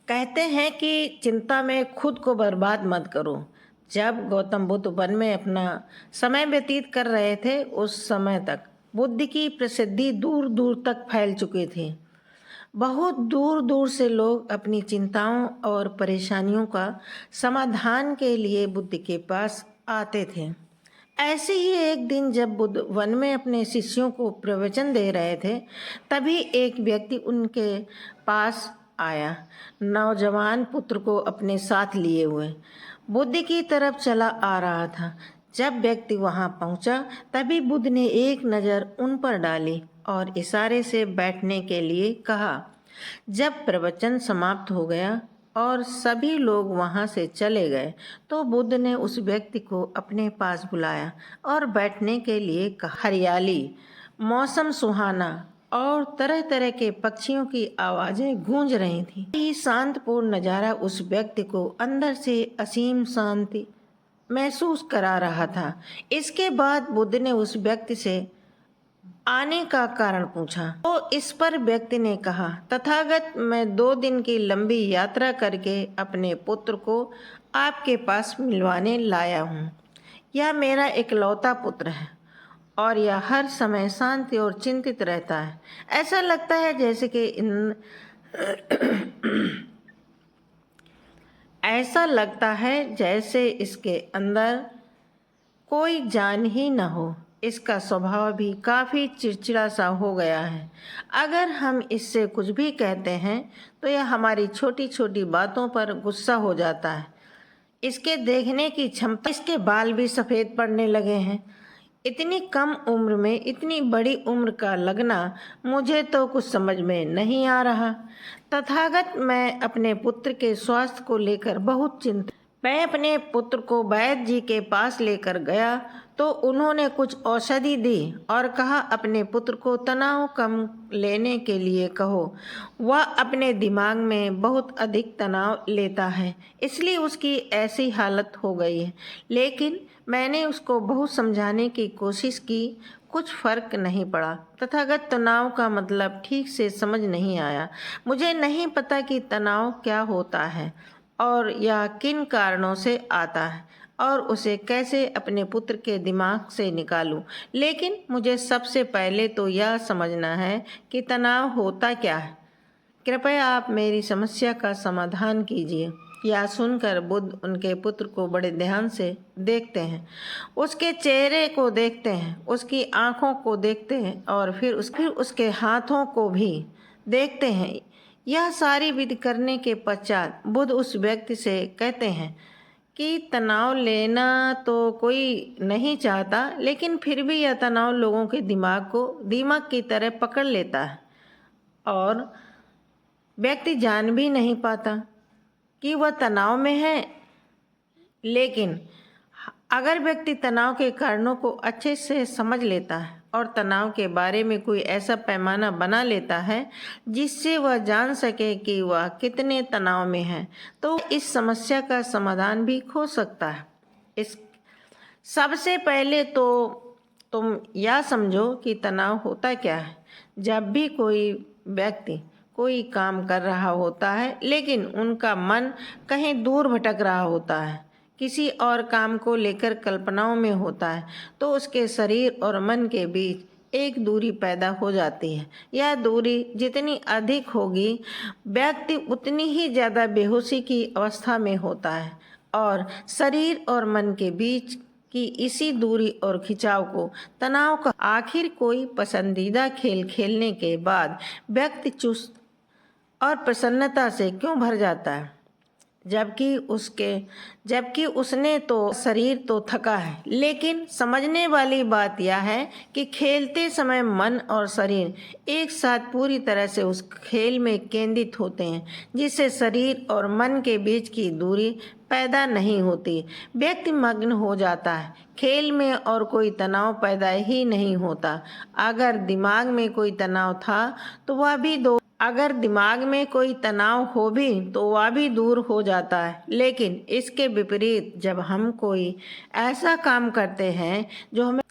कहते हैं कि चिंता में खुद को बर्बाद मत करो। जब गौतम बुद्ध वन में अपना समय व्यतीत कर रहे थे, उस समय तक बुद्ध की प्रसिद्धि दूर दूर तक फैल चुकी थी। बहुत दूर दूर से लोग अपनी चिंताओं और परेशानियों का समाधान के लिए बुद्ध के पास आते थे। ऐसे ही एक दिन जब बुद्ध वन में अपने शिष्यों को प्रवचन दे रहे थे, तभी एक व्यक्ति उनके पास आया, नौजवान पुत्र को अपने साथ लिए हुए बुद्ध की तरफ चला आ रहा था। जब व्यक्ति वहां पहुंचा, तभी बुद्ध ने एक नज़र उन पर डाली और इशारे से बैठने के लिए कहा। जब प्रवचन समाप्त हो गया और सभी लोग वहां से चले गए, तो बुद्ध ने उस व्यक्ति को अपने पास बुलाया और बैठने के लिए कहा। हरियाली, मौसम सुहाना और तरह तरह के पक्षियों की आवाजें गूंज रही थीं। यही शांतपूर्ण नज़ारा उस व्यक्ति को अंदर से असीम शांति महसूस करा रहा था। इसके बाद बुद्ध ने उस व्यक्ति से आने का कारण पूछा, तो इस पर व्यक्ति ने कहा, तथागत, मैं 2 दिन की लंबी यात्रा करके अपने पुत्र को आपके पास मिलवाने लाया हूँ। यह मेरा इकलौता पुत्र है और यह हर समय शांति और चिंतित रहता है। ऐसा लगता है जैसे कि ऐसा लगता है जैसे इसके अंदर कोई जान ही न हो। इसका स्वभाव भी काफ़ी चिड़चिड़ा सा हो गया है। अगर हम इससे कुछ भी कहते हैं तो यह हमारी छोटी छोटी बातों पर गुस्सा हो जाता है। इसके देखने की क्षमता, इसके बाल भी सफ़ेद पड़ने लगे हैं। इतनी कम उम्र में इतनी बड़ी उम्र का लगना मुझे तो कुछ समझ में नहीं आ रहा। तथागत, मैं अपने पुत्र के स्वास्थ्य को लेकर बहुत चिंतित। मैं अपने पुत्र को वैद्य जी के पास लेकर गया तो उन्होंने कुछ औषधि दी और कहा, अपने पुत्र को तनाव कम लेने के लिए कहो। वह अपने दिमाग में बहुत अधिक तनाव लेता है, इसलिए उसकी ऐसी हालत हो गई है। लेकिन मैंने उसको बहुत समझाने की कोशिश की, कुछ फर्क नहीं पड़ा। तथागत, तनाव का मतलब ठीक से समझ नहीं आया। मुझे नहीं पता कि तनाव क्या होता है और यह किन कारणों से आता है और उसे कैसे अपने पुत्र के दिमाग से निकालूं। लेकिन मुझे सबसे पहले तो यह समझना है कि तनाव होता क्या है। कृपया आप मेरी समस्या का समाधान कीजिए। यह सुनकर बुद्ध उनके पुत्र को बड़े ध्यान से देखते हैं, उसके चेहरे को देखते हैं, उसकी आँखों को देखते हैं और फिर उसके हाथों को भी देखते हैं। यह सारी विधि करने के पश्चात बुद्ध उस व्यक्ति से कहते हैं कि तनाव लेना तो कोई नहीं चाहता, लेकिन फिर भी यह तनाव लोगों के दिमाग को दीमक की तरह पकड़ लेता है और व्यक्ति जान भी नहीं पाता कि वह तनाव में है। लेकिन अगर व्यक्ति तनाव के कारणों को अच्छे से समझ लेता है और तनाव के बारे में कोई ऐसा पैमाना बना लेता है जिससे वह जान सके कि वह कितने तनाव में है, तो इस समस्या का समाधान भी हो सकता है। इस सबसे पहले तो तुम यह समझो कि तनाव होता क्या है। जब भी कोई व्यक्ति कोई काम कर रहा होता है लेकिन उनका मन कहीं दूर भटक रहा होता है, किसी और काम को लेकर कल्पनाओं में होता है, तो उसके शरीर और मन के बीच एक दूरी पैदा हो जाती है। यह दूरी जितनी अधिक होगी, व्यक्ति उतनी ही ज़्यादा बेहोशी की अवस्था में होता है और शरीर और मन के बीच की इसी दूरी और खिंचाव को तनाव का। आखिर कोई पसंदीदा खेल खेलने के बाद व्यक्ति चुस्त और प्रसन्नता से क्यों भर जाता है, जबकि उसने तो शरीर तो थका है। लेकिन समझने वाली बात यह है कि खेलते समय मन और शरीर एक साथ पूरी तरह से उस खेल में केंद्रित होते हैं, जिससे शरीर और मन के बीच की दूरी पैदा नहीं होती। व्यक्ति मग्न हो जाता है खेल में और कोई तनाव पैदा ही नहीं होता। अगर दिमाग में कोई तनाव था तो वह भी अगर दिमाग में कोई तनाव हो भी तो वह भी दूर हो जाता है। लेकिन इसके विपरीत जब हम कोई ऐसा काम करते हैं जो हमें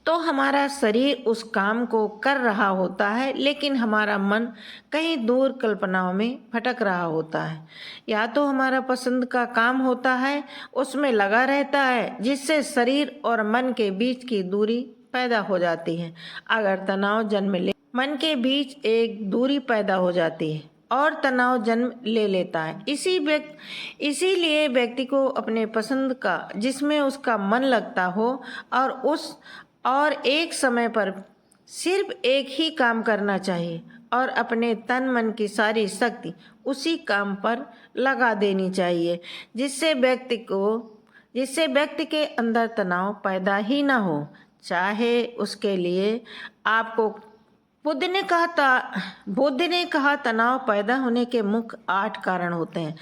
तो हमारा शरीर उस काम को कर रहा होता है, लेकिन हमारा मन कहीं दूर कल्पनाओं में भटक रहा होता है। या तो हमारा पसंद का काम होता है, उसमें लगा रहता है, जिससे शरीर और मन के बीच की दूरी पैदा हो जाती है। अगर तनाव जन्म ले मन के बीच एक दूरी पैदा हो जाती है और तनाव जन्म ले लेता है। इसीलिए व्यक्ति को अपने पसंद का, जिसमें उसका मन लगता हो और एक समय पर सिर्फ एक ही काम करना चाहिए और अपने तन मन की सारी शक्ति उसी काम पर लगा देनी चाहिए, जिससे व्यक्ति के अंदर तनाव पैदा ही ना हो। चाहे उसके लिए आपको बुद्ध ने कहा तनाव पैदा होने के मुख्य 8 कारण होते हैं,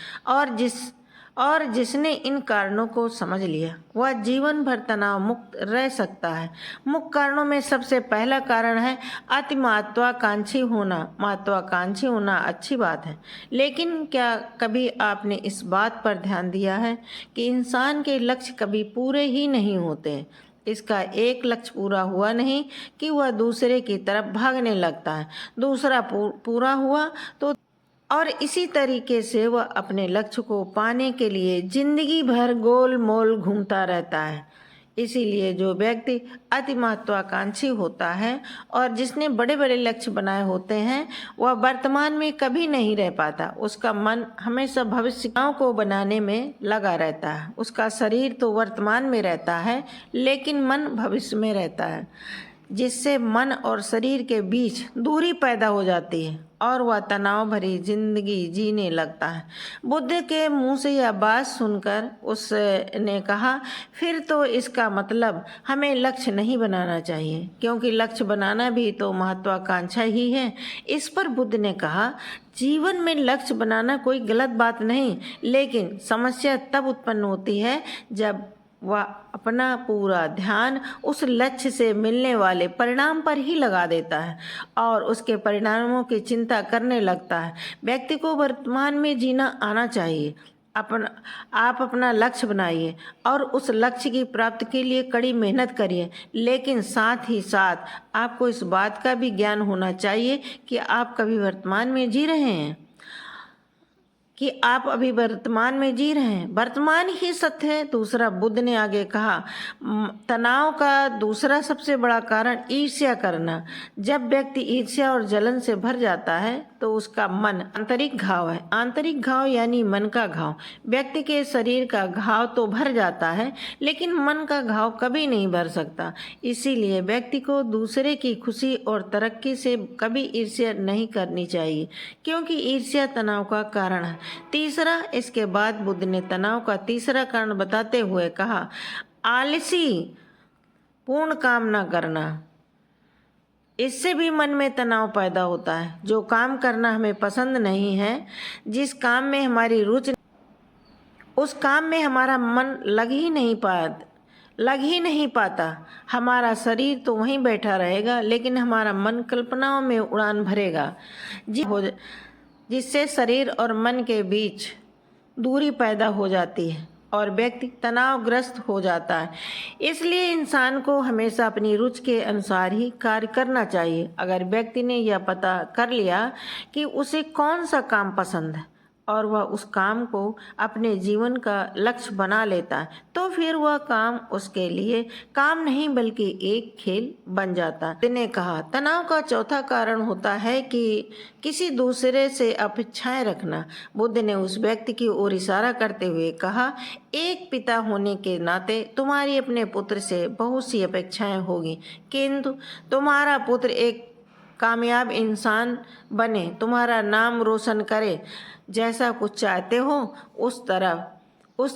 और जिसने इन कारणों को समझ लिया वह जीवन भर तनाव मुक्त रह सकता है। मुख्य कारणों में सबसे पहला कारण है अति महत्वाकांक्षी होना। महत्वाकांक्षी होना अच्छी बात है, लेकिन क्या कभी आपने इस बात पर ध्यान दिया है कि इंसान के लक्ष्य कभी पूरे ही नहीं होते। इसका एक लक्ष्य पूरा हुआ नहीं कि वह दूसरे की तरफ भागने लगता है, दूसरा पूरा हुआ तो और इसी तरीके से वह अपने लक्ष्य को पाने के लिए जिंदगी भर गोल मोल घूमता रहता है। इसीलिए जो व्यक्ति अति महत्वाकांक्षी होता है और जिसने बड़े बड़े लक्ष्य बनाए होते हैं, वह वर्तमान में कभी नहीं रह पाता। उसका मन हमेशा भविष्य को बनाने में लगा रहता है। उसका शरीर तो वर्तमान में रहता है, लेकिन मन भविष्य में रहता है, जिससे मन और शरीर के बीच दूरी पैदा हो जाती है और वह तनाव भरी जिंदगी जीने लगता है। बुद्ध के मुंह से यह बात सुनकर उसने कहा, फिर तो इसका मतलब हमें लक्ष्य नहीं बनाना चाहिए, क्योंकि लक्ष्य बनाना भी तो महत्वाकांक्षा ही है। इस पर बुद्ध ने कहा, जीवन में लक्ष्य बनाना कोई गलत बात नहीं, लेकिन समस्या तब उत्पन्न होती है जब वह अपना पूरा ध्यान उस लक्ष्य से मिलने वाले परिणाम पर ही लगा देता है और उसके परिणामों की चिंता करने लगता है। व्यक्ति को वर्तमान में जीना आना चाहिए। आप अपना लक्ष्य बनाइए और उस लक्ष्य की प्राप्ति के लिए कड़ी मेहनत करिए, लेकिन साथ ही साथ आपको इस बात का भी ज्ञान होना चाहिए कि आप कभी वर्तमान में जी रहे हैं, कि आप अभी वर्तमान में जी रहे हैं। वर्तमान ही सत्य है। दूसरा, बुद्ध ने आगे कहा, तनाव का दूसरा सबसे बड़ा कारण ईर्ष्या करना। जब व्यक्ति ईर्ष्या और जलन से भर जाता है तो उसका मन आंतरिक घाव है। आंतरिक घाव यानी मन का घाव। व्यक्ति के शरीर का घाव तो भर जाता है, लेकिन मन का घाव कभी नहीं भर सकता। इसीलिए व्यक्ति को दूसरे की खुशी और तरक्की से कभी ईर्ष्या नहीं करनी चाहिए, क्योंकि ईर्ष्या तनाव का कारण है। तीसरा, इसके बाद बुद्ध ने तनाव का तीसरा कारण बताते हुए कहा, आलसी पूर्ण काम न करना। इससे भी मन में तनाव पैदा होता है। जो काम करना हमें पसंद नहीं है, जिस काम में हमारी रुचि, उस काम में हमारा मन लग ही नहीं पाता। हमारा शरीर तो वहीं बैठा रहेगा, लेकिन हमारा मन कल्पनाओं में उड़ान भरेगा, जिससे शरीर और मन के बीच दूरी पैदा हो जाती है और व्यक्ति तनावग्रस्त हो जाता है। इसलिए इंसान को हमेशा अपनी रुचि के अनुसार ही कार्य करना चाहिए। अगर व्यक्ति ने यह पता कर लिया कि उसे कौन सा काम पसंद है और वह उस काम को अपने जीवन का लक्ष्य बना लेता है, तो फिर वह काम उसके लिए काम नहीं बल्कि एक खेल बन जाता है। उसने कहा, तनाव का चौथा कारण होता है कि किसी दूसरे से अपेक्षाएं रखना। बुद्ध ने उस व्यक्ति की ओर इशारा करते हुए कहा, एक पिता होने के नाते तुम्हारी अपने पुत्र से बहुत सी अपेक्षाएं होगी, किंतु तुम्हारा पुत्र एक कामयाब इंसान बने, तुम्हारा नाम रोशन करे, जैसा कुछ चाहते हो उस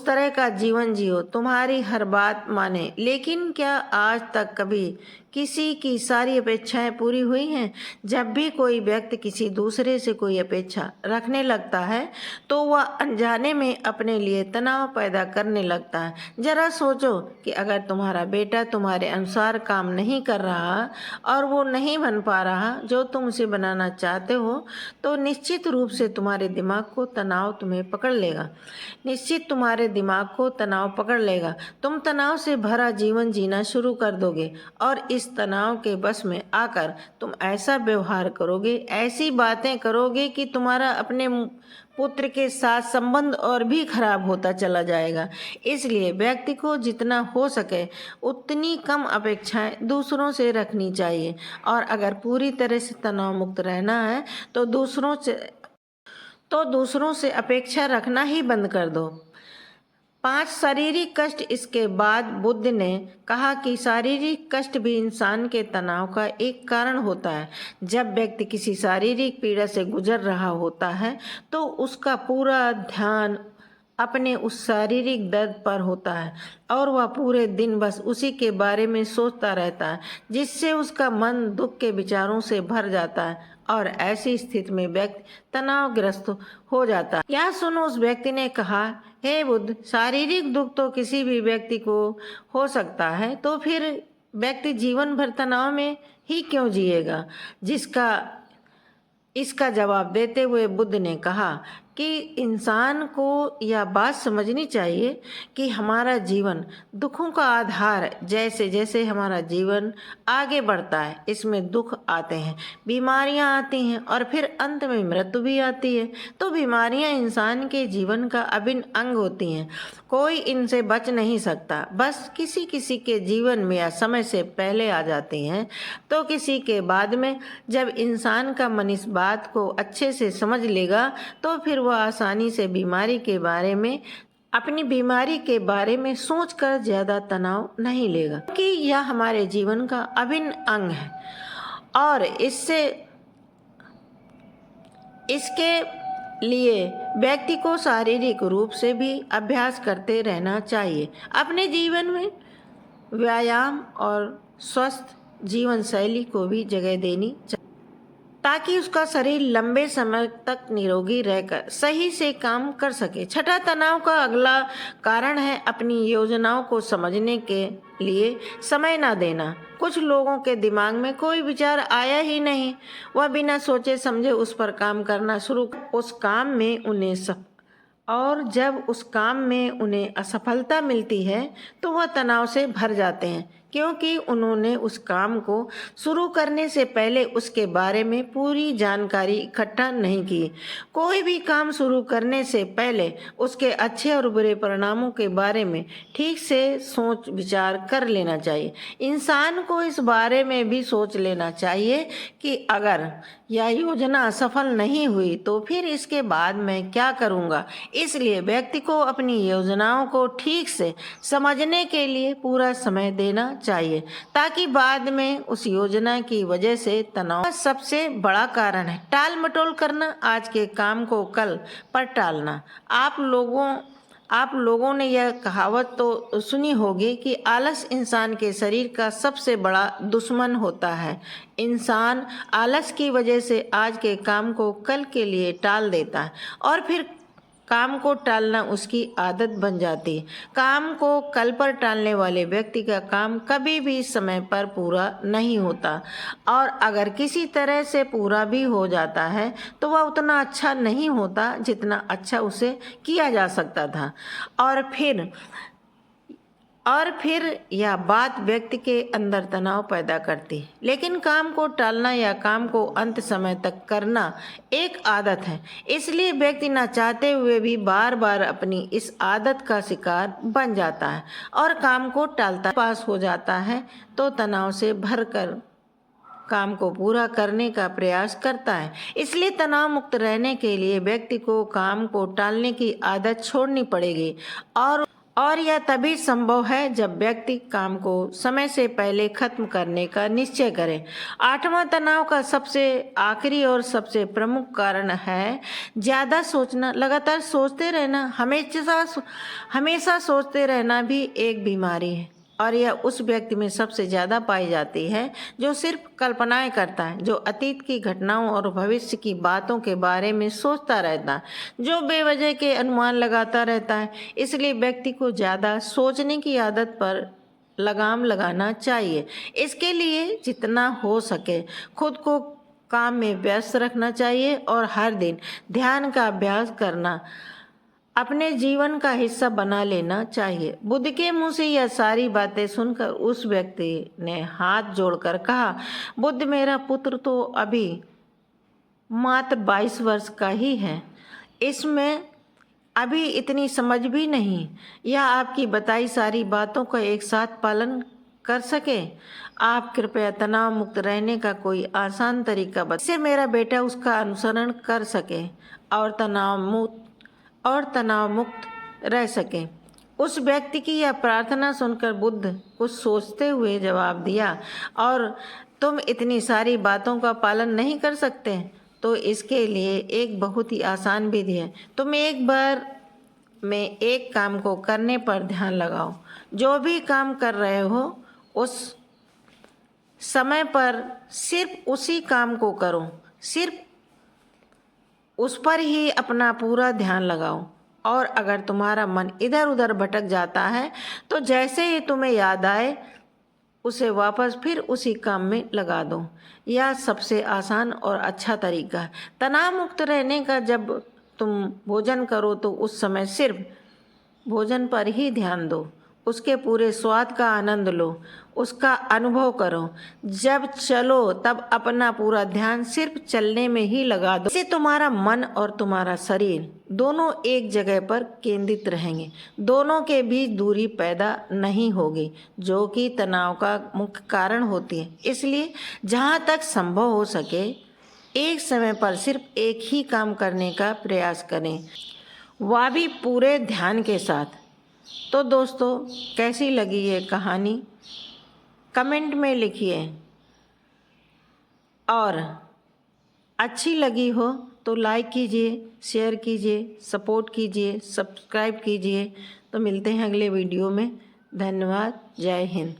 तरह का जीवन जियो, तुम्हारी हर बात माने। लेकिन क्या आज तक कभी किसी की सारी अपेक्षाएं पूरी हुई हैं। जब भी कोई व्यक्ति किसी दूसरे से कोई अपेक्षा रखने लगता है तो वह अनजाने में अपने लिए तनाव पैदा करने लगता है। जरा सोचो कि अगर तुम्हारा बेटा तुम्हारे अनुसार काम नहीं कर रहा और वो नहीं बन पा रहा जो तुम उसे बनाना चाहते हो, तो निश्चित रूप से तुम्हारे दिमाग को तनाव तुम्हें पकड़ लेगा। निश्चित तुम्हारे दिमाग को तनाव पकड़ लेगा। तुम तनाव से भरा जीवन जीना शुरू कर दोगे और इस तनाव के बस में आकर तुम ऐसा व्यवहार करोगे, ऐसी बातें करोगे कि तुम्हारा अपने पुत्र के साथ संबंध और भी खराब होता चला जाएगा। इसलिए व्यक्ति को जितना हो सके उतनी कम अपेक्षाएं दूसरों से रखनी चाहिए और अगर पूरी तरह से तनाव मुक्त रहना है तो दूसरों से अपेक्षा रखना ही बंद कर दो। 5 शारीरिक कष्ट। इसके बाद बुद्ध ने कहा कि शारीरिक कष्ट भी इंसान के तनाव का एक कारण होता है। जब व्यक्ति किसी शारीरिक पीड़ा से गुजर रहा होता है तो उसका पूरा ध्यान अपने उस शारीरिक दर्द पर होता है और वह पूरे दिन बस उसी के बारे में सोचता रहता है, जिससे उसका मन दुख के विचारों से भर जाता है और ऐसी स्थिति में व्यक्ति तनावग्रस्त हो जाता है। यह सुनो उस व्यक्ति ने कहा, हे बुद्ध, शारीरिक दुख तो किसी भी व्यक्ति को हो सकता है, तो फिर व्यक्ति जीवन भर तनाव में ही क्यों जिएगा? इसका जवाब देते हुए बुद्ध ने कहा कि इंसान को यह बात समझनी चाहिए कि हमारा जीवन दुखों का आधार है। जैसे जैसे हमारा जीवन आगे बढ़ता है इसमें दुख आते हैं, बीमारियां आती हैं और फिर अंत में मृत्यु भी आती है। तो बीमारियां इंसान के जीवन का अभिन्न अंग होती हैं, कोई इनसे बच नहीं सकता। बस किसी किसी के जीवन में या समय से पहले आ जाती हैं तो किसी के बाद में। जब इंसान का मन इस बात को अच्छे से समझ लेगा तो फिर वह आसानी से अपनी बीमारी के बारे में सोचकर ज्यादा तनाव नहीं लेगा, क्योंकि यह हमारे जीवन का अभिन्न अंग है और इसके लिए व्यक्ति को शारीरिक रूप से भी अभ्यास करते रहना चाहिए। अपने जीवन में व्यायाम और स्वस्थ जीवन शैली को भी जगह देनी चाहिए ताकि उसका शरीर लंबे समय तक निरोगी रहकर सही से काम कर सके। छठा तनाव का अगला कारण है अपनी योजनाओं को समझने के लिए समय ना देना। कुछ लोगों के दिमाग में कोई विचार आया ही नहीं, वह बिना सोचे समझे उस पर काम करना शुरू जब उस काम में उन्हें असफलता मिलती है तो वह तनाव से भर जाते हैं, क्योंकि उन्होंने उस काम को शुरू करने से पहले उसके बारे में पूरी जानकारी इकट्ठा नहीं की। कोई भी काम शुरू करने से पहले उसके अच्छे और बुरे परिणामों के बारे में ठीक से सोच विचार कर लेना चाहिए। इंसान को इस बारे में भी सोच लेना चाहिए कि अगर यह योजना सफल नहीं हुई तो फिर इसके बाद मैं क्या करूँगा। इसलिए व्यक्ति को अपनी योजनाओं को ठीक से समझने के लिए पूरा समय देना चाहिए ताकि बाद में उस योजना की वजह से तनाव सबसे बड़ा कारण है। टाल मटोल करना, आज के काम को कल पर टालना। आप लोगों ने यह कहावत तो सुनी होगी कि आलस इंसान के शरीर का सबसे बड़ा दुश्मन होता है। इंसान आलस की वजह से आज के काम को कल के लिए टाल देता है और फिर काम को टालना उसकी आदत बन जाती है। काम को कल पर टालने वाले व्यक्ति का काम कभी भी समय पर पूरा नहीं होता और अगर किसी तरह से पूरा भी हो जाता है तो वह उतना अच्छा नहीं होता जितना अच्छा उसे किया जा सकता था। और फिर यह बात व्यक्ति के अंदर तनाव पैदा करती है। लेकिन काम को टालना या काम को अंत समय तक करना एक आदत है, इसलिए व्यक्ति न चाहते हुए भी बार बार अपनी इस आदत का शिकार बन जाता है और काम को टालता पास हो जाता है तो तनाव से भरकर काम को पूरा करने का प्रयास करता है। इसलिए तनाव मुक्त रहने के लिए व्यक्ति को काम को टालने की आदत छोड़नी पड़ेगी और यह तभी संभव है जब व्यक्ति काम को समय से पहले खत्म करने का निश्चय करे। 8वां तनाव का सबसे आखिरी और सबसे प्रमुख कारण है ज़्यादा सोचना। लगातार सोचते रहना, हमेशा सोचते रहना भी एक बीमारी है। और यह उस व्यक्ति में सबसे ज़्यादा पाई जाती है जो सिर्फ कल्पनाएं करता है, जो अतीत की घटनाओं और भविष्य की बातों के बारे में सोचता रहता है, जो बेवजह के अनुमान लगाता रहता है। इसलिए व्यक्ति को ज़्यादा सोचने की आदत पर लगाम लगाना चाहिए। इसके लिए जितना हो सके खुद को काम में व्यस्त रखना चाहिए और हर दिन ध्यान का अभ्यास करना अपने जीवन का हिस्सा बना लेना चाहिए। बुद्ध के मुंह से यह सारी बातें सुनकर उस व्यक्ति ने हाथ जोड़कर कहा, बुद्ध, मेरा पुत्र तो अभी मात्र 22 वर्ष का ही है, इसमें अभी इतनी समझ भी नहीं, यह आपकी बताई सारी बातों का एक साथ पालन कर सके। आप कृपया तनाव मुक्त रहने का कोई आसान तरीका बताइए, जिससे मेरा बेटा उसका अनुसरण कर सके और तनाव मुक्त रह सके। उस व्यक्ति की यह प्रार्थना सुनकर बुद्ध कुछ सोचते हुए जवाब दिया, और तुम इतनी सारी बातों का पालन नहीं कर सकते, तो इसके लिए एक बहुत ही आसान विधि है। तुम एक बार में एक काम को करने पर ध्यान लगाओ। जो भी काम कर रहे हो उस समय पर सिर्फ उसी काम को करो, सिर्फ उस पर ही अपना पूरा ध्यान लगाओ। और अगर तुम्हारा मन इधर उधर भटक जाता है तो जैसे ही तुम्हें याद आए उसे वापस फिर उसी काम में लगा दो। यह सबसे आसान और अच्छा तरीका है तनाव मुक्त रहने का। जब तुम भोजन करो तो उस समय सिर्फ भोजन पर ही ध्यान दो, उसके पूरे स्वाद का आनंद लो, उसका अनुभव करो। जब चलो तब अपना पूरा ध्यान सिर्फ चलने में ही लगा दो। इससे तुम्हारा मन और तुम्हारा शरीर दोनों एक जगह पर केंद्रित रहेंगे, दोनों के बीच दूरी पैदा नहीं होगी, जो कि तनाव का मुख्य कारण होती है। इसलिए जहाँ तक संभव हो सके एक समय पर सिर्फ एक ही काम करने का प्रयास करें, वह भी पूरे ध्यान के साथ। तो दोस्तों, कैसी लगी ये कहानी कमेंट में लिखिए, और अच्छी लगी हो तो लाइक कीजिए, शेयर कीजिए, सपोर्ट कीजिए, सब्सक्राइब कीजिए। तो मिलते हैं अगले वीडियो में। धन्यवाद। जय हिंद।